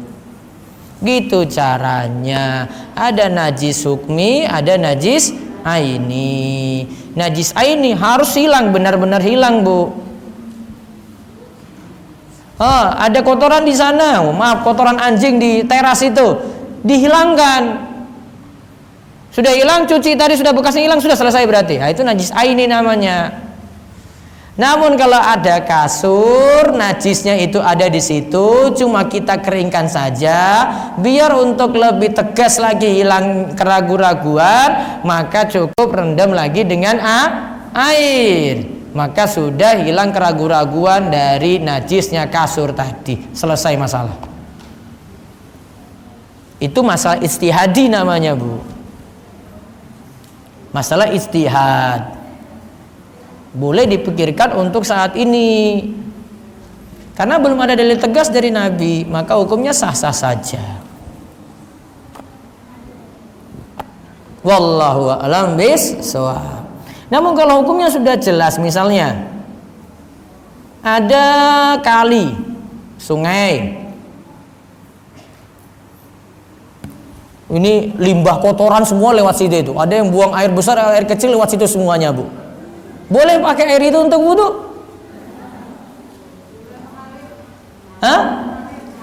Gitu caranya. Ada najis hukmi, ada najis aini. Najis aini harus hilang, benar-benar hilang, Bu. Oh, ada kotoran di sana. Maaf, kotoran anjing di teras itu. Dihilangkan. Sudah hilang, cuci tadi sudah bekasnya hilang, sudah selesai berarti. Nah, itu najis aini namanya. Namun kalau ada kasur, najisnya itu ada di situ, cuma kita keringkan saja, biar untuk lebih tegas lagi hilang keraguan-raguan, maka cukup rendam lagi dengan air. Maka sudah hilang keraguan-raguan dari najisnya kasur tadi. Selesai masalah. Itu masalah ijtihadi namanya, Bu. Masalah ijtihad. Boleh dipikirkan untuk saat ini. Karena belum ada dalil tegas dari Nabi, maka hukumnya sah-sah saja. Wallahu a'lam bis-shawab. Namun kalau hukumnya sudah jelas, misalnya ada kali, sungai, ini limbah kotoran semua lewat situ itu. Ada yang buang air besar, air kecil lewat situ semuanya, Bu. Boleh pakai air itu untuk wudu? Hah?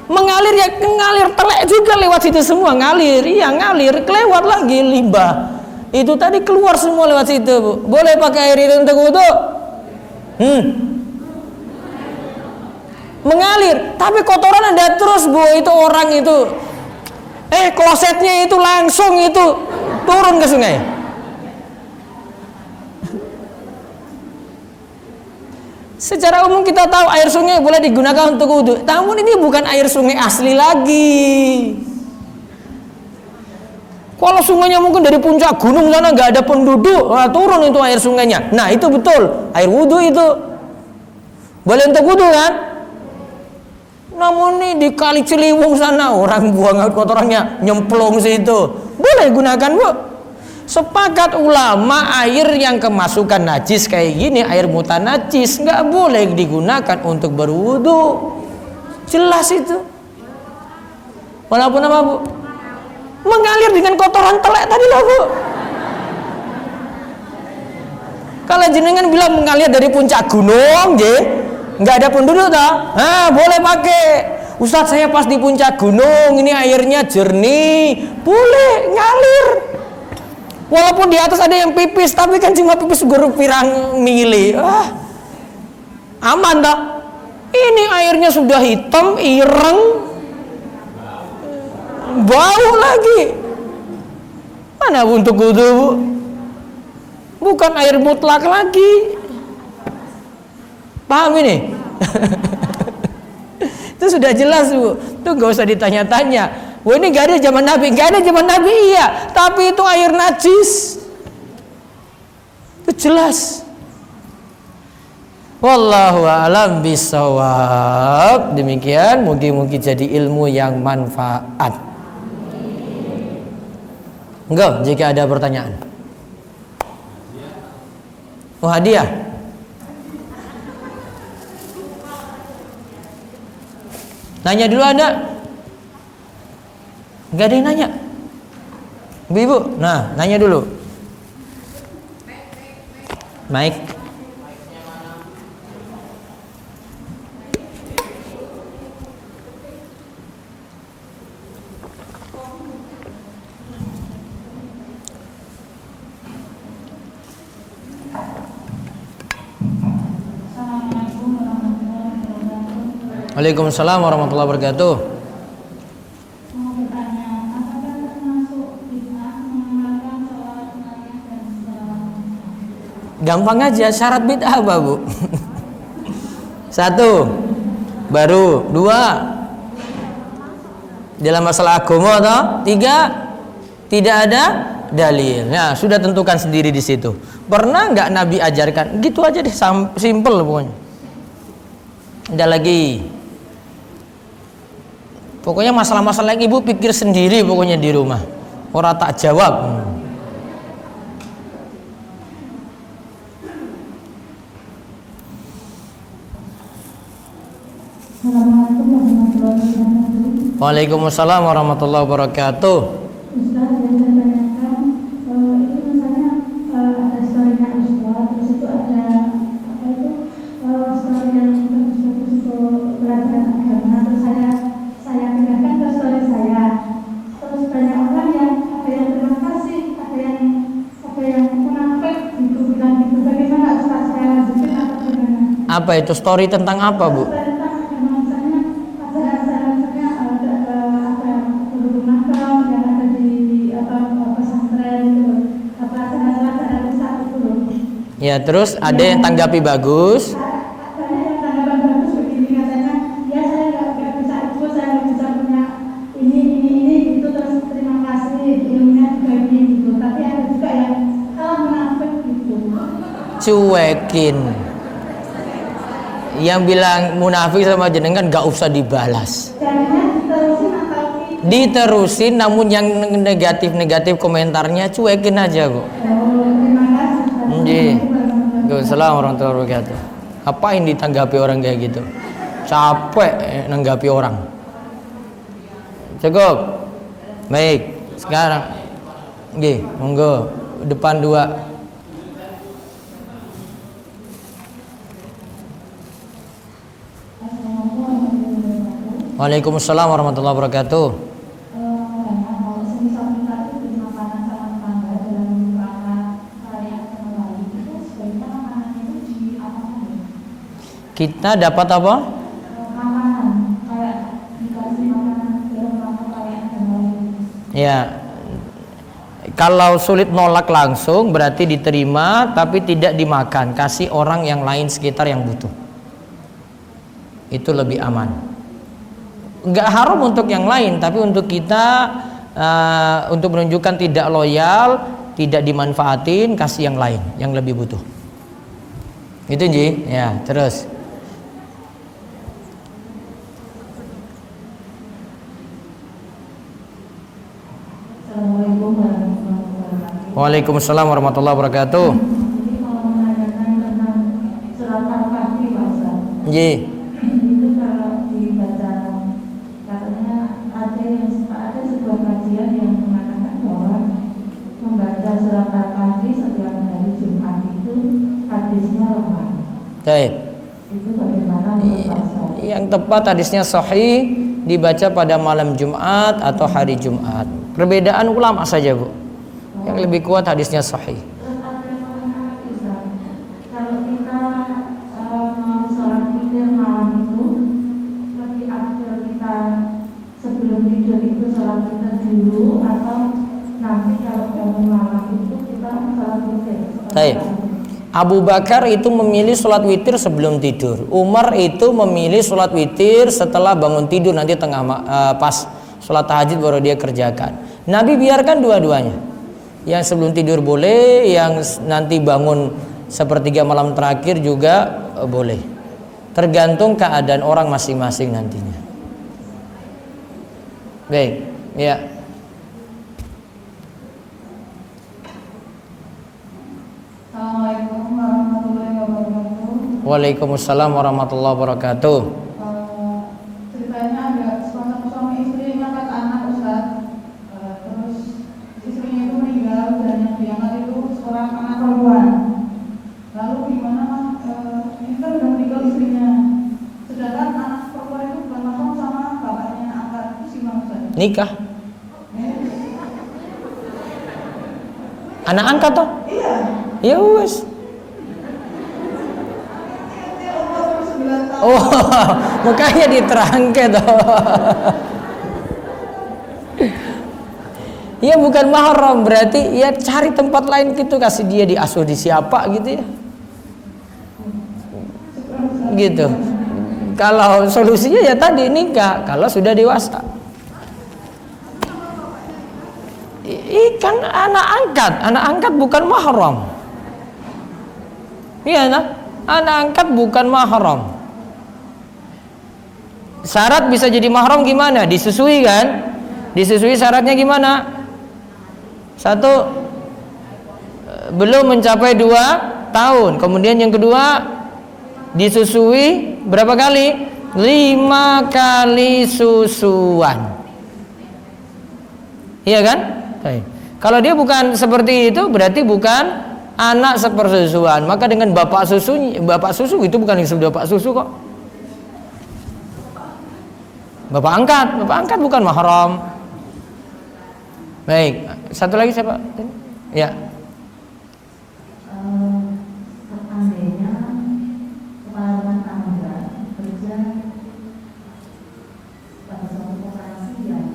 Mengalir ya, mengalir telek juga lewat situ semua, ngalir. Iya, ngalir, kelewat lagi limbah. Itu tadi keluar semua lewat situ, Bu. Boleh pakai air itu untuk wudu? Mengalir, tapi kotoran ada terus, Bu. Itu orang itu klosetnya itu langsung itu turun ke sungai. Secara umum kita tahu air sungai boleh digunakan untuk wudhu, namun ini bukan air sungai asli lagi. Kalau sungainya mungkin dari puncak gunung sana nggak ada penduduk, turun itu air sungainya. Nah itu betul, air wudhu itu boleh untuk wudhu kan? Namun ini di Kali Ciliwung sana orang buang kotorannya nyemplung situ, boleh gunakan, Bu. Sepakat ulama air yang kemasukan najis kayak gini, air mutan najis, nggak boleh digunakan untuk berwudu. Jelas itu. Walaupun apa, Bu? Mengalir dengan kotoran telek tadi loh, Bu. Kalau jenengan bilang mengalir dari puncak gunung, nggak ada penduduk dah, boleh pakai. Ustadz, saya pas di puncak gunung, ini airnya jernih, boleh ngalir. Walaupun di atas ada yang pipis, tapi kan cuma pipis guru pirang mili. Aman tak? Ini airnya sudah hitam, ireng, bau lagi. Mana untuk wudu, Bu? Bukan air mutlak lagi. Paham ini? Itu sudah jelas, Bu. Itu gak usah ditanya-tanya. Wah, ini gak ada zaman Nabi. Gak ada zaman Nabi, iya. Tapi itu air najis. Itu jelas. Wallahu a'lam bishawab. Demikian, mungkin jadi ilmu yang manfaat. Enggak, jika ada pertanyaan. Oh, hadiah. Nanya dulu ada? Gak ada yang nanya. Ibu, nah nanya dulu. Mic. Waalaikumsalam warahmatullahi wabarakatuh. Gampang aja, syarat bid'ah apa, Bu? 1, baru 2, Dalam masalah agama atau tidak ada dalil. Nah, sudah tentukan sendiri di situ. Pernah nggak Nabi ajarkan? Gitu aja deh, simple pokoknya. Ada lagi. Pokoknya masalah-masalah yang ibu pikir sendiri pokoknya di rumah. Orang tak jawab. Waalaikumsalam warahmatullahi wabarakatuh. Ustaz, yang saya tanyakan itu misalnya ada story-nya Ustaz, terus itu ada apa itu story yang bagus-bagus untuk pelajaran agama, terus saya pindahkan ke story saya, terus banyak orang yang ada yang terima kasih, ada yang munafik gitu bilang gitu. Bagaimana Ustaz, saya lanjutin atau bagaimana? Apa itu story tentang apa, Bu? Ya, terus ada yang tanggapi bagus. Ada yang tanggapan bagus begini katanya, ya saya nggak bisa itu, saya nggak bisa punya ini gitu, terus terima kasih ilmunya juga ini gitu. Tapi ada juga yang kalau munafik gitu. Cuekin. Yang bilang munafik sama jenengan nggak usah dibalas. Jadinya diterusin atau tidak? Diterusin, namun yang negatif komentarnya cuekin aja, Bu. Oh, terima kasih. Assalamualaikum warahmatullahi wabarakatuh. Apain ditanggapi orang kayak gitu? Capek nanggapi orang. Cukup. Baik, sekarang nggih, monggo depan dua. Waalaikumsalam warahmatullahi wabarakatuh. Kita dapat apa? Makanan, kayak dikasih makanan kayak Ya. Kalau sulit nolak langsung berarti diterima tapi tidak dimakan, kasih orang yang lain sekitar yang butuh. Itu lebih aman. Enggak haram untuk yang lain, tapi untuk kita untuk menunjukkan tidak loyal, tidak dimanfaatin, kasih yang lain yang lebih butuh. Itu Ji. Ya, terus. Assalamualaikum warahmatullahi wabarakatuh. Waalaikumsalam warahmatullahi wabarakatuh. Ini mau menanyakan tentang surat Al-Kahfi, Pak Ustaz. Ji. Itu kalau dibaca, katanya ada sebuah kajian yang mengatakan bahwa membaca surat Al-Kahfi setiap hari Jumat itu hadisnya lemah. Baik. Itu bagaimana menurut Pak Ustaz? Yang tepat hadisnya sahih dibaca pada malam Jumat atau hari Jumat. Perbedaan ulama saja, Bu. Yang lebih kuat hadisnya sahih. Terus ada yang mengatakan Ustaz, kalau kita mau sholat witir malam itu lebih afdal kita sebelum tidur itu sholat witir dulu, atau nanti kalau bangun malam itu kita sholat witir? Baik. Abu Bakar itu memilih sholat witir sebelum tidur. Umar itu memilih sholat witir setelah bangun tidur, nanti pas sholat tahajud baru dia kerjakan. Nabi biarkan dua-duanya. Yang sebelum tidur boleh, yang nanti bangun sepertiga malam terakhir juga boleh. Tergantung keadaan orang masing-masing nantinya. Baik, ya. Assalamualaikum warahmatullahi wabarakatuh. Waalaikumsalam warahmatullahi wabarakatuh. Ceritanya ada suami istri ngangkat anak Ustaz. Terus istrinya itu meninggal dan yang diangkat itu seorang anak perempuan. Lalu gimana ini kan udah meninggal istrinya, sedangkan anak perempuan itu bukan mahram sama bapaknya yang angkat, itu gimana Ustaz? Nikah. Anak angkat toh? Iya. Ya wes. Oh, makanya diterangke toh. Ya bukan mahram, berarti ya cari tempat lain gitu, kasih dia diasuh di siapa gitu ya. Gitu. Kalau solusinya ya tadi nikah kalau sudah dewasa. kan anak angkat bukan mahram. Iya nah, anak angkat bukan mahram. Syarat bisa jadi mahram gimana? Disusui kan? Disusui syaratnya gimana? Satu, belum mencapai 2 tahun. Kemudian yang kedua, disusui berapa kali? 5 kali susuan. Iya kan? Baik. Kalau dia bukan seperti itu, berarti bukan anak sepersusuan. Maka dengan bapak susu itu bukan disebut bapak susu kok. Bapak angkat bukan mahram. Baik, satu lagi siapa? Ya. Seandainya kepala rumah tangga kerja pada suatu koperasi yang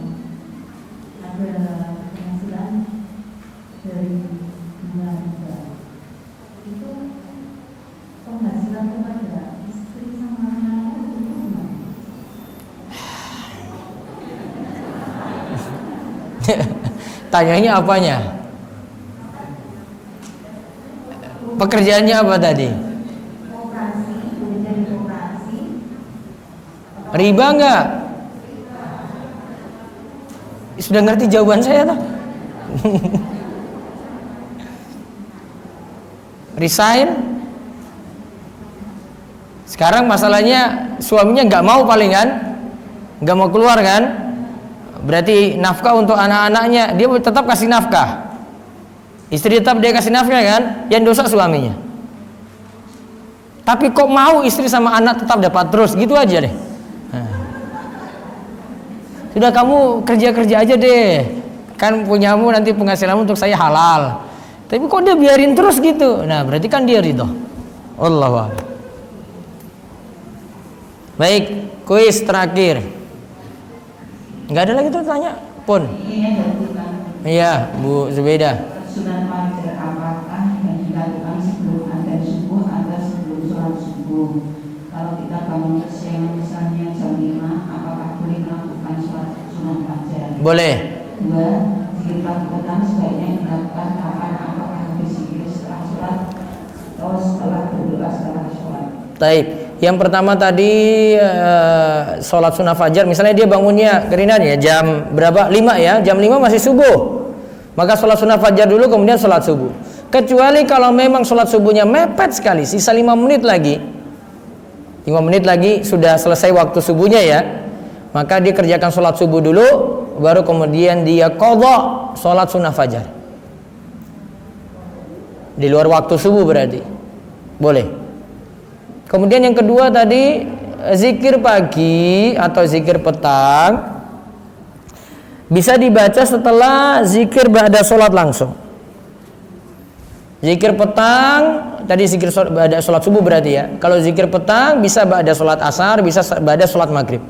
ada penghasilan dari bulan itu penghasilan kepada istri sama anak itu gimana? Tanyanya apanya? Pekerjaannya apa tadi? Koperasi, kerja di koperasi. Riba enggak? Sudah ngerti jawaban saya toh? Resign. Sekarang masalahnya suaminya nggak mau palingan, nggak mau keluar kan? Berarti nafkah untuk anak-anaknya dia tetap kasih nafkah. Istri tetap dia kasih nafkah kan? Yang dosa suaminya. Tapi kok mau istri sama anak tetap dapat terus gitu aja deh. Nah. Sudah kamu kerja aja deh. Kan punyamu nanti penghasilanmu untuk saya halal. Tapi kok dia biarin terus gitu? Nah, berarti kan dia ridho. Allahu a'lam. Baik, kuis terakhir. Enggak ada lagi tuh tanya pun. Iya, Bu Zubaidah. Sunat fajar apakah yang dilakukan sebelum adzan subuh atau sebelum sholat subuh? Kalau kita bangun kesiangan misalnya jam 5, apakah boleh melakukan sholat sunat fajar? Boleh. 2. Zikir pagi petang sebaiknya dilakukan kapan? Apakah habis zikir setelah sholat atau setelah berdoa setelah sholat? Taib. Yang pertama tadi sholat sunnah fajar, misalnya dia bangunnya kerinan ya jam berapa? 5 ya, jam 5 masih subuh. Maka sholat sunnah fajar dulu kemudian sholat subuh. Kecuali kalau memang sholat subuhnya mepet sekali, sisa 5 menit lagi. 5 menit lagi sudah selesai waktu subuhnya ya. Maka dia kerjakan sholat subuh dulu, baru kemudian dia qadha sholat sunnah fajar. Di luar waktu subuh berarti. Boleh. Kemudian yang kedua tadi zikir pagi atau zikir petang bisa dibaca setelah zikir ba'da sholat langsung. Zikir petang tadi zikir ba'da sholat subuh berarti ya. Kalau zikir petang bisa ba'da sholat asar, bisa ba'da sholat maghrib.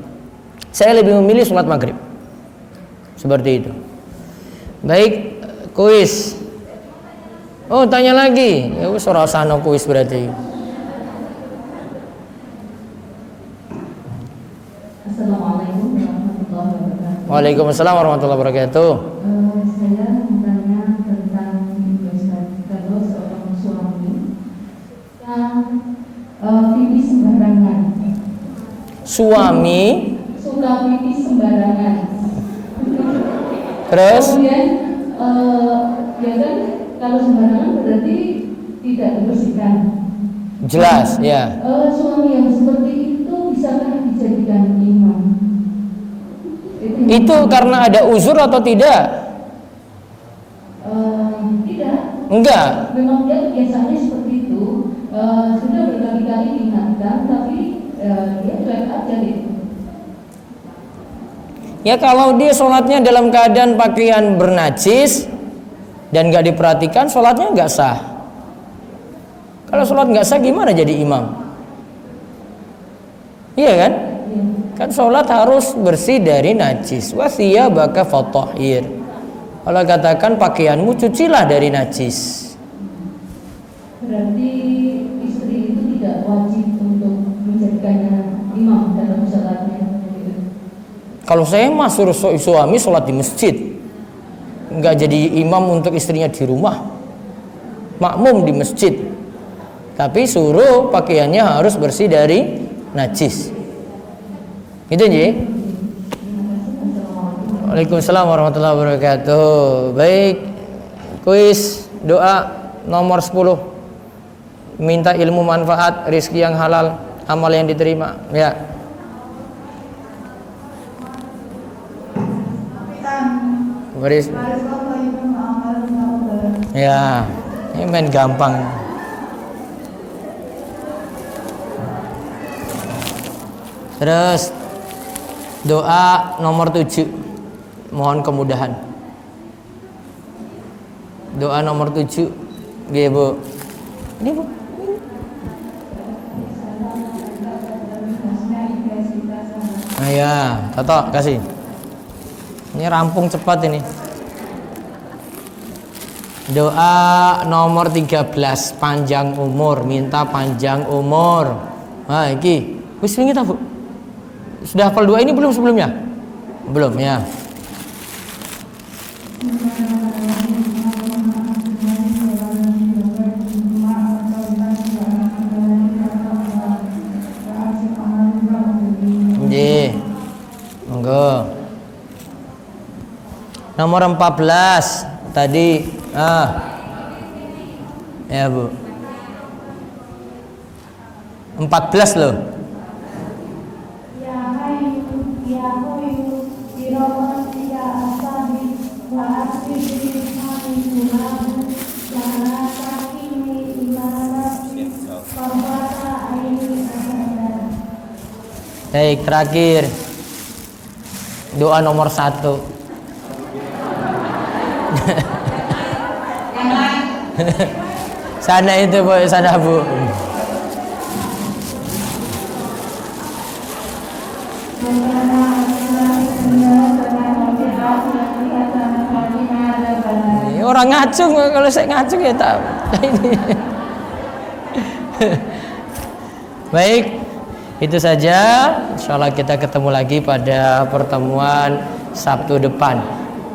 Saya lebih memilih sholat maghrib. Seperti itu. Baik, kuis. Oh, tanya lagi. Ya wis ora usah kuis berarti. Assalamualaikum warahmatullahi wabarakatuh. Waalaikumsalam warahmatullahi wabarakatuh. Saya bertanya tentang kalau seorang suami yang pipis sembarangan. Suami Suka pipis sembarangan. terus Kemudian ya kan kalau sembarangan berarti tidak dibersihkan. jelas ya. Suami yang seperti itu bisakah dijadikan imam? Itu karena ada uzur atau tidak? Tidak. Enggak. Memang dia kebiasaannya seperti itu. Sudah berkali-kali diingatkan, tapi dia cuek aja gitu. Ya kalau dia sholatnya dalam keadaan pakaian bernajis dan nggak diperhatikan, sholatnya nggak sah. Kalau sholat nggak sah gimana jadi imam? Iya kan? Kan sholat harus bersih dari najis. Wasiyabaka fatahhir. Allah katakan pakaianmu cucilah dari najis. Berarti istri itu tidak wajib untuk menjadikannya imam dalam sholatnya. Kalau saya mah suruh suami sholat di masjid. nggak jadi imam untuk istrinya di rumah, makmum di masjid, tapi suruh pakaiannya harus bersih dari najis. Gitu Ji. Waalaikumsalam warahmatullahi wabarakatuh. Baik, kuis doa nomor 10. Minta ilmu manfaat, rizki yang halal, amal yang diterima. Ya. Baris. Ya, ini main gampang. Terus doa nomor 7, mohon kemudahan. Doa nomor 7, nggih Bu. Ini Bu. Nah, ya, Toto kasih. Ini rampung cepat ini. Doa nomor 13, panjang umur, minta panjang umur. Nah, iki wis wingi ta, Bu? Sudah hafal doa ini belum sebelumnya? Belum ya. Nggih. Monggo. Nomor 14 tadi ya Bu. 14 loh. Baik, terakhir doa nomor 1. Sana itu Bu, sana Bu. Orang ngacung, kalau saya ngacung ya tak ini. Baik, itu saja. Insyaallah kita ketemu lagi pada pertemuan Sabtu depan.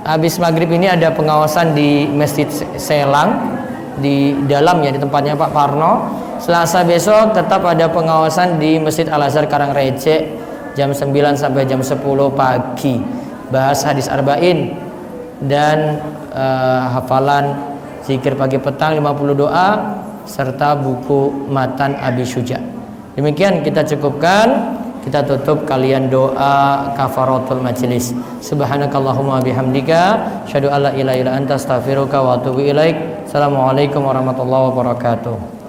Habis maghrib ini ada pengawasan di Masjid Selang di dalamnya, di tempatnya Pak Parno. Selasa besok tetap ada pengawasan di Masjid Al Azhar Karangreje jam 9 sampai jam 10 pagi. Bahas hadis arba'in dan hafalan zikir pagi petang 50 doa serta buku matan Abi Syuja. Demikian kita cukupkan, kita tutup kalian doa kafaratul majlis. Subhanakallahumma bihamdika asyhadu alla ilaha illa anta astaghfiruka wa atubu ilaik. Assalamualaikum warahmatullahi wabarakatuh.